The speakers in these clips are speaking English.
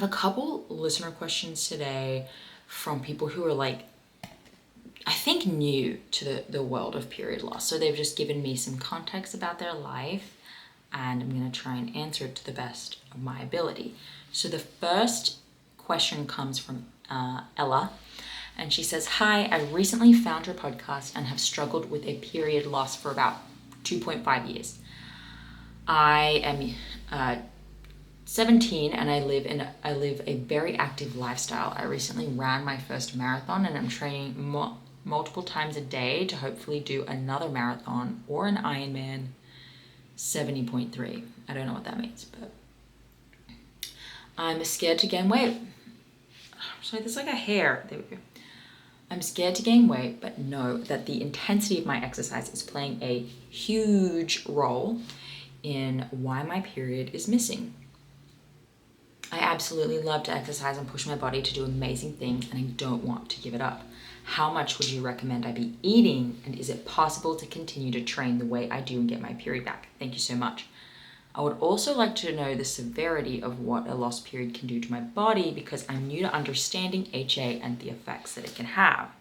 have a couple listener questions today from people who are like, I think new to the world of period loss. So they've just given me some context about their life, and I'm going to try and answer it to the best of my ability. So the first question comes from Ella, and she says, "Hi, I recently found your podcast and have struggled with a period loss for about 2.5 years. I am 17 and I live a very active lifestyle. I recently ran my first marathon and I'm training multiple times a day to hopefully do another marathon or an Ironman 70.3. I don't know what that means, but I'm scared to gain weight. Sorry, there's like a hair. There we go. I'm scared to gain weight, but know that the intensity of my exercise is playing a huge role in why my period is missing. I absolutely love to exercise and push my body to do amazing things, and I don't want to give it up. How much would you recommend I be eating, and is it possible to continue to train the way I do and get my period back? Thank you so much. I would also like to know the severity of what a lost period can do to my body, because I'm new to understanding HA and the effects that it can have.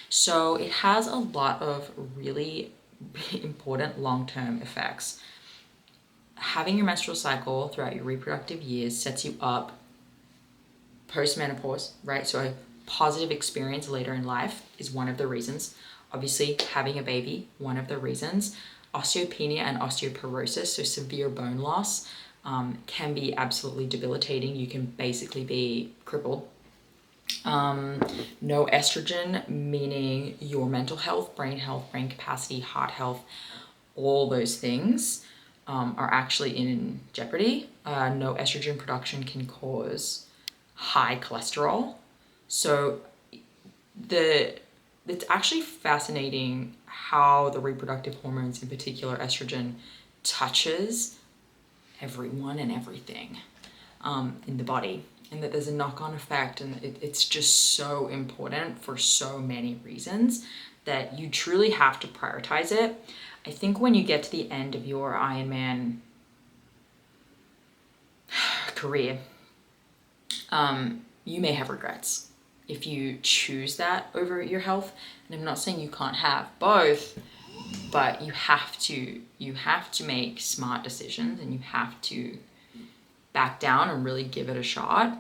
So it has a lot of really important long-term effects. Having your menstrual cycle throughout your reproductive years sets you up post-menopause, right? So a positive experience later in life is one of the reasons. Obviously, having a baby, one of the reasons. Osteopenia and osteoporosis, so severe bone loss, can be absolutely debilitating. You can basically be crippled. No estrogen, meaning your mental health, brain capacity, heart health, all those things are actually in jeopardy. No estrogen production can cause high cholesterol. So it's actually fascinating how the reproductive hormones, in particular estrogen, touches everyone and everything in the body, and that there's a knock-on effect, and it's just so important for so many reasons that you truly have to prioritize it. I think when you get to the end of your Ironman career, you may have regrets if you choose that over your health. And I'm not saying you can't have both, but you have to make smart decisions, and you have to back down and really give it a shot.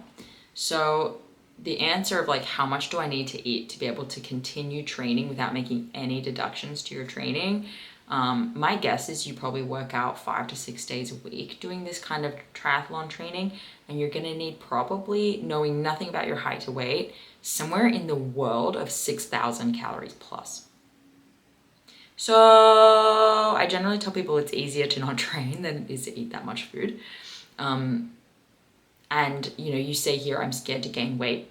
So the answer of like, how much do I need to eat to be able to continue training without making any deductions to your training? My guess is you probably work out 5 to 6 days a week doing this kind of triathlon training, and you're going to need, probably, knowing nothing about your height to weight, somewhere in the world of 6,000 calories plus. So I generally tell people it's easier to not train than it is to eat that much food. And you say here, I'm scared to gain weight.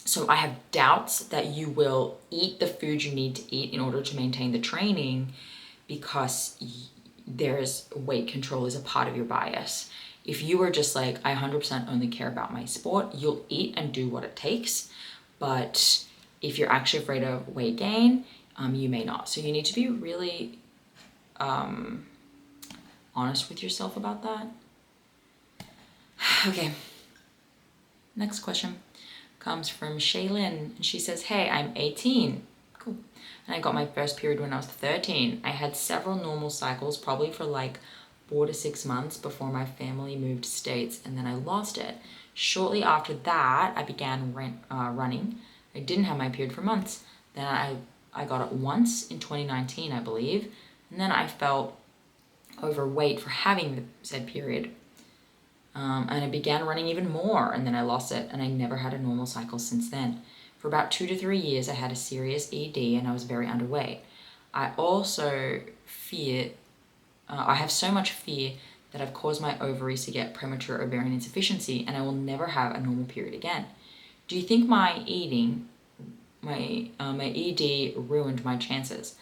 So I have doubts that you will eat the food you need to eat in order to maintain the training, because there's weight control is a part of your bias. If you were just like, I 100% only care about my sport, you'll eat and do what it takes. But if you're actually afraid of weight gain, you may not. So you need to be really honest with yourself about that. Okay. Next question comes from Shaylin, and she says, "Hey, I'm 18. Cool. And I got my first period when I was 13. I had several normal cycles, probably for like 4 to 6 months before my family moved states, and then I lost it. Shortly after that, I began running. I didn't have my period for months. Then I got it once in 2019, I believe, and then I felt overweight for having the said period. And I began running even more, and then I lost it, and I never had a normal cycle since then. For about 2 to 3 years, I had a serious ED, and I was very underweight. I also I have so much fear that I've caused my ovaries to get premature ovarian insufficiency, and I will never have a normal period again. Do you think my ED ruined my chances?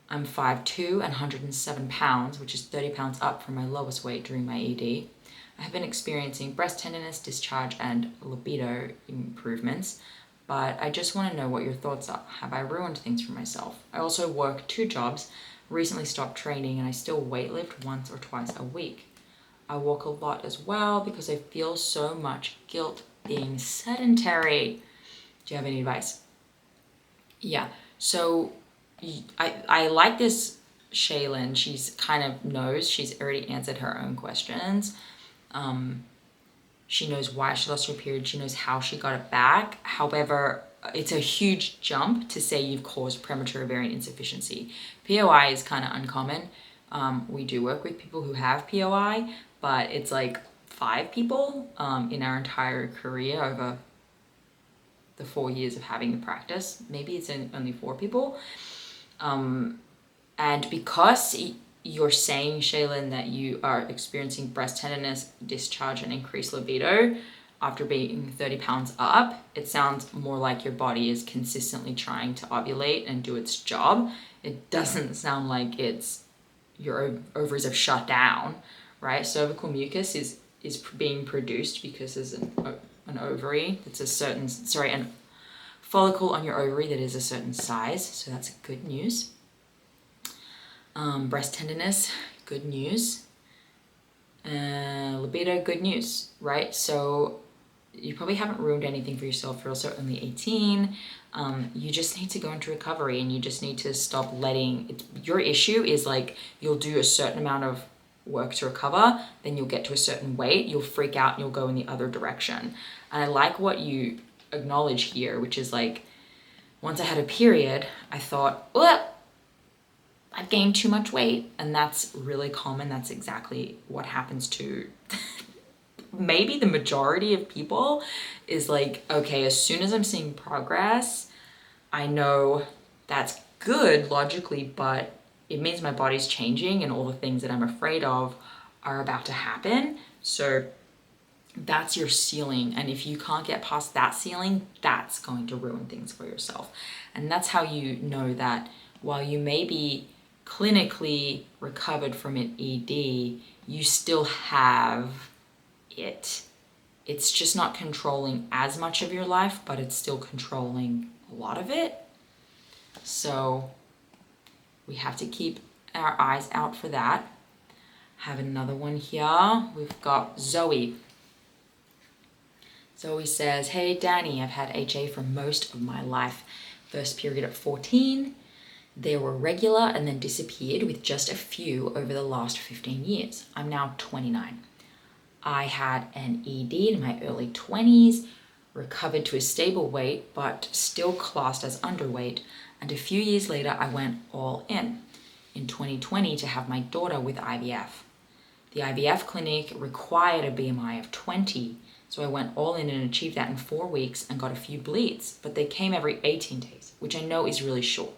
I'm 5'2" and 107 pounds, which is 30 pounds up from my lowest weight during my ED. I have been experiencing breast tenderness, discharge, and libido improvements, but I just want to know what your thoughts are. Have I ruined things for myself? I also work 2 jobs, recently stopped training, and I still weightlift once or twice a week. I walk a lot as well because I feel so much guilt being sedentary. Do you have any advice? Yeah, so I like this Shaylin. She's kind of knows, she's already answered her own questions. She knows why she lost her period. She knows how she got it back. However, it's a huge jump to say you've caused premature ovarian insufficiency. POI is kind of uncommon. We do work with people who have POI, but it's like 5 people in our entire career over the 4 years of having the practice. Maybe it's only 4 people. And because you're saying, Shaylin, that you are experiencing breast tenderness, discharge, and increased libido after being 30 pounds up, it sounds more like your body is consistently trying to ovulate and do its job. It doesn't sound like it's your ovaries have shut down, right? Cervical mucus is being produced because there's an ovary that's a certain, an follicle on your ovary that is a certain size. So that's good news. Breast tenderness, good news. Libido, good news, right? So you probably haven't ruined anything for yourself. You're also only 18. You just need to go into recovery, and you just need to stop letting it. Your issue is like, you'll do a certain amount of work to recover, then you'll get to a certain weight, you'll freak out, and you'll go in the other direction. And I like what you acknowledge here, which is like, once I had a period, I thought, well, I've gained too much weight. And that's really common. That's exactly what happens to maybe the majority of people, is like, okay, as soon as I'm seeing progress, I know that's good logically, but it means my body's changing and all the things that I'm afraid of are about to happen. So that's your ceiling. And if you can't get past that ceiling, that's going to ruin things for yourself. And that's how you know that while you may be clinically recovered from an ED, you still have it. It's just not controlling as much of your life, but it's still controlling a lot of it. So we have to keep our eyes out for that. Have another one here. We've got Zoe. Zoe says, hey Danny, I've had HA for most of my life. First period at 14. They were regular and then disappeared with just a few over the last 15 years. I'm now 29. I had an ED in my early 20s, recovered to a stable weight, but still classed as underweight. And a few years later, I went all in 2020 to have my daughter with IVF. The IVF clinic required a BMI of 20, so I went all in and achieved that in 4 weeks and got a few bleeds, but they came every 18 days, which I know is really short.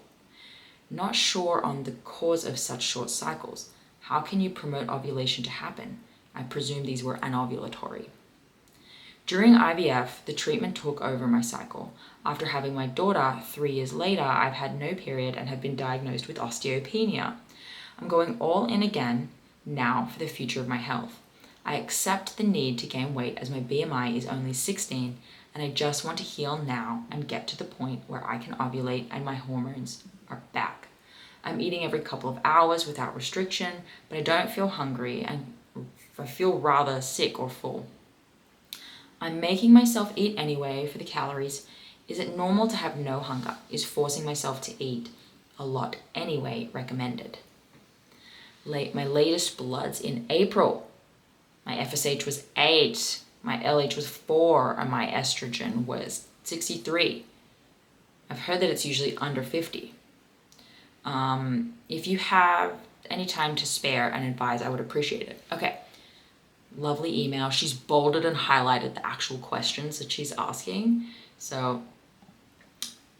Not sure on the cause of such short cycles. How can you promote ovulation to happen? I presume these were anovulatory. During IVF, the treatment took over my cycle. After having my daughter 3 years later, I've had no period and have been diagnosed with osteopenia. I'm going all in again now for the future of my health. I accept the need to gain weight as my BMI is only 16, and I just want to heal now and get to the point where I can ovulate and my hormones are back. I'm eating every couple of hours without restriction, but I don't feel hungry and I feel rather sick or full. I'm making myself eat anyway for the calories. Is it normal to have no hunger? Is forcing myself to eat a lot anyway recommended? My latest bloods in April. My FSH was 8, my LH was 4, and my estrogen was 63. I've heard that it's usually under 50. If you have any time to spare and advise, I would appreciate it. Okay, lovely email. She's bolded and highlighted the actual questions that she's asking. So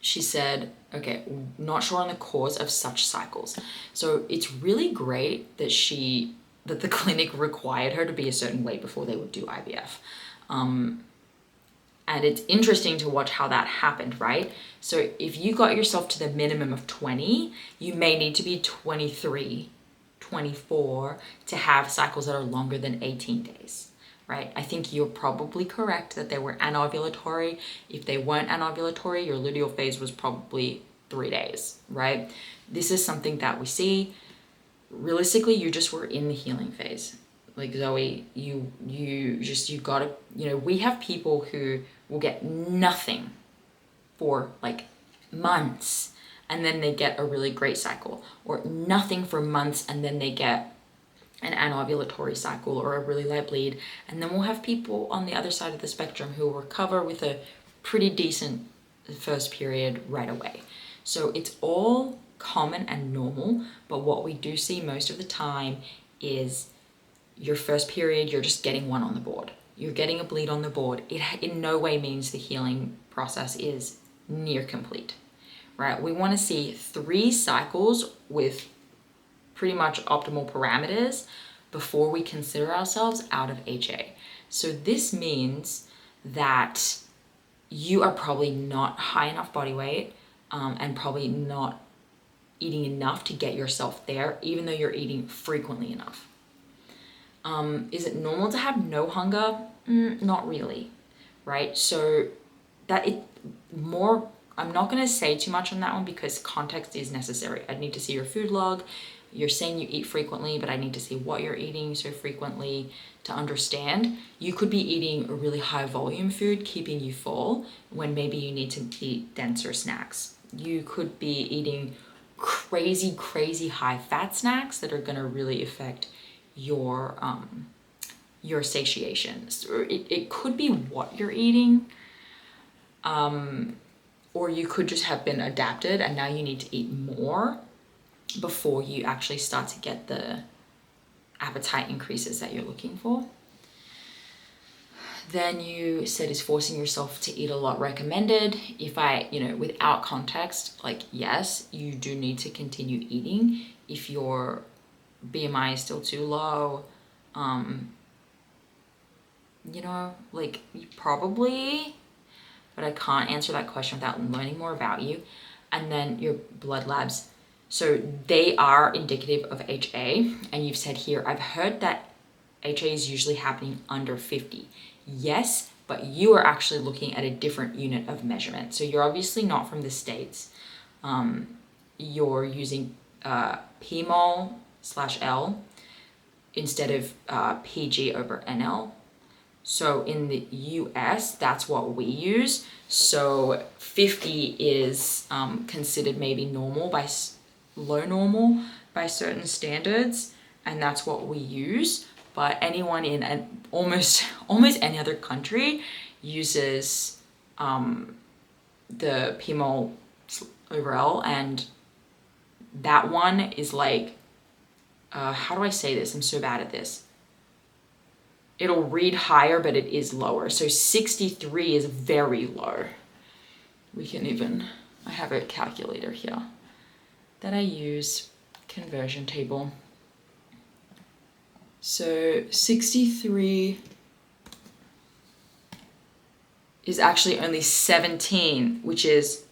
she said, okay, not sure on the cause of such cycles. So it's really great that the clinic required her to be a certain weight before they would do IVF. And it's interesting to watch how that happened, right? So if you got yourself to the minimum of 20, you may need to be 23, 24 to have cycles that are longer than 18 days, right? I think you're probably correct that they were anovulatory. If they weren't anovulatory, your luteal phase was probably 3 days, right? This is something that we see. Realistically, you just were in the healing phase. like Zoe, you gotta, we have people who will get nothing for like months and then they get a really great cycle, or nothing for months and then they get an anovulatory cycle or a really light bleed. And then we'll have people on the other side of the spectrum who will recover with a pretty decent first period right away. So it's all common and normal, but what we do see most of the time is your first period, you're just getting one on the board. You're getting a bleed on the board. It in no way means the healing process is near complete, right? We want to see 3 cycles with pretty much optimal parameters before we consider ourselves out of HA. So this means that you are probably not high enough body weight and probably not eating enough to get yourself there, even though you're eating frequently enough. Is it normal to have no hunger? Not really, right? So I'm not going to say too much on that one because context is necessary. I'd need to see your food log. You're saying you eat frequently, but I need to see what you're eating so frequently to understand. You could be eating a really high volume food, keeping you full, when maybe you need to eat denser snacks. You could be eating crazy high fat snacks that are going to really affect your satiation. So it could be what you're eating, or you could just have been adapted and now you need to eat more before you actually start to get the appetite increases that you're looking for. Then you said, is forcing yourself to eat a lot recommended? If without context, like, yes, you do need to continue eating. If your BMI is still too low, probably, but I can't answer that question without learning more about you. And then your blood labs. So they are indicative of HA. And you've said here, I've heard that HA is usually happening under 50. Yes, but you are actually looking at a different unit of measurement. So you're obviously not from the States. You're using PMol/L instead of PG over NL. So in the US, that's what we use. So 50 is considered maybe low normal by certain standards, and that's what we use. But anyone in almost any other country uses the PMol over L, and that one is like, how do I say this? I'm so bad at this. It'll read higher, but it is lower. So 63 is very low. I have a calculator here that I use, conversion table. So 63 is actually only 17, which is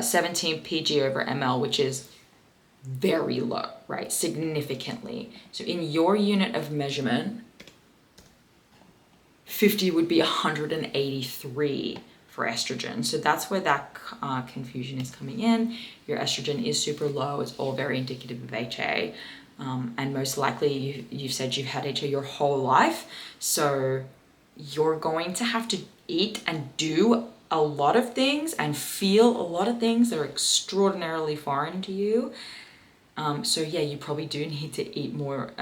17 PG over ML, which is very low, right? Significantly. So in your unit of measurement, 50 would be 183 for estrogen. So that's where that confusion is coming in. Your estrogen is super low. It's all very indicative of HA. And most likely you've said you've had HA your whole life. So you're going to have to eat and do a lot of things and feel a lot of things that are extraordinarily foreign to you. So yeah, you probably do need to eat more,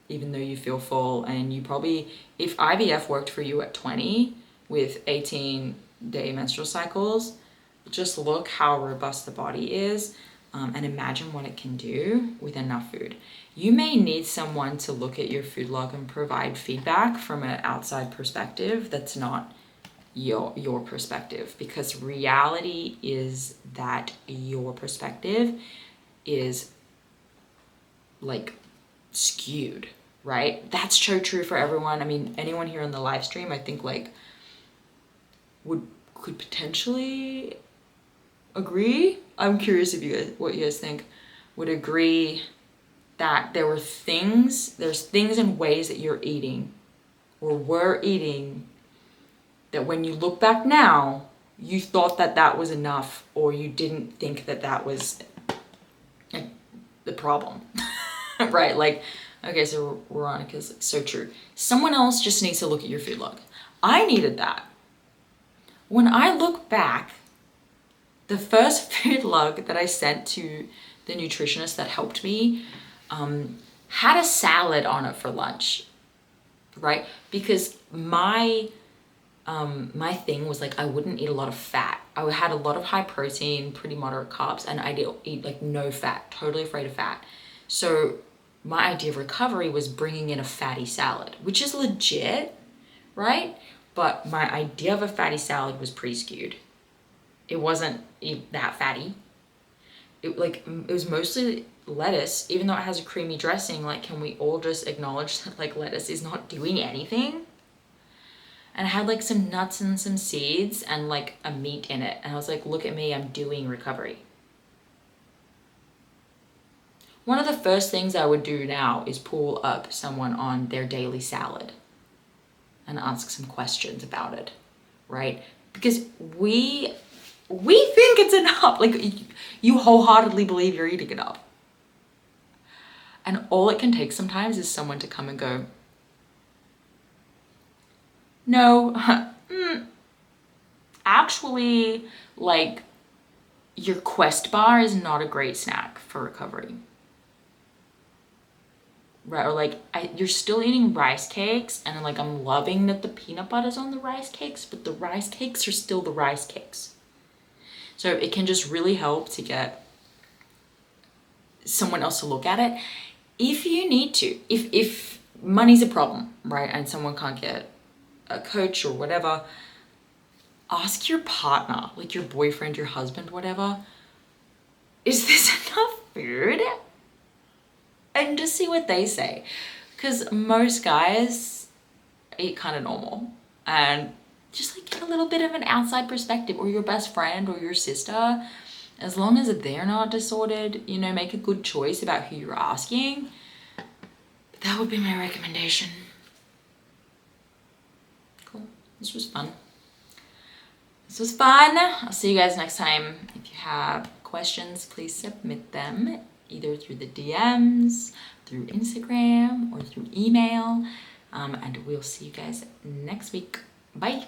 even though you feel full. And you probably, if IVF worked for you at 20 with 18-day menstrual cycles, just look how robust the body is, and imagine what it can do with enough food. You may need someone to look at your food log and provide feedback from an outside perspective that's not your perspective, because reality is that your perspective is like skewed, right? That's so true for everyone. I mean, anyone here on the live stream, I think like could potentially agree. I'm curious if what you guys think, would agree that there's things and ways that you're eating or were eating that when you look back now, you thought that was enough, or you didn't think that was the problem, right? Like, Okay, so Veronica's like, so true. Someone else just needs to look at your food log. I needed that. When I look back, the first food log that I sent to the nutritionist that helped me had a salad on it for lunch, right? Because my thing was like I wouldn't eat a lot of fat. I had a lot of high protein, pretty moderate carbs, and I did eat like no fat, totally afraid of fat. So my idea of recovery was bringing in a fatty salad, which is legit, right? But my idea of a fatty salad was pretty skewed. It wasn't that fatty. It was mostly lettuce, even though it has a creamy dressing. Like, can we all just acknowledge that like lettuce is not doing anything? And I had like some nuts and some seeds and like a meat in it. And I was like, look at me, I'm doing recovery. One of the first things I would do now is pull up someone on their daily salad and ask some questions about it, right? Because we think it's enough. Like, you wholeheartedly believe you're eating enough. And all it can take sometimes is someone to come and go, no, actually, like, your Quest bar is not a great snack for recovery. Right? Or like, you're still eating rice cakes, and like, I'm loving that the peanut butter's on the rice cakes, but the rice cakes are still the rice cakes. So it can just really help to get someone else to look at it. If you need to, if money's a problem, right, and someone can't get a coach or whatever, ask your partner, like your boyfriend, your husband, whatever, is this enough food? And just see what they say. Because most guys eat kind of normal. And just like get a little bit of an outside perspective, or your best friend or your sister. As long as they're not disordered, you know, make a good choice about who you're asking. But that would be my recommendation. Cool. This was fun. I'll see you guys next time. If you have questions, please submit them either through the DMs, through Instagram, or through email. And we'll see you guys next week. Bye.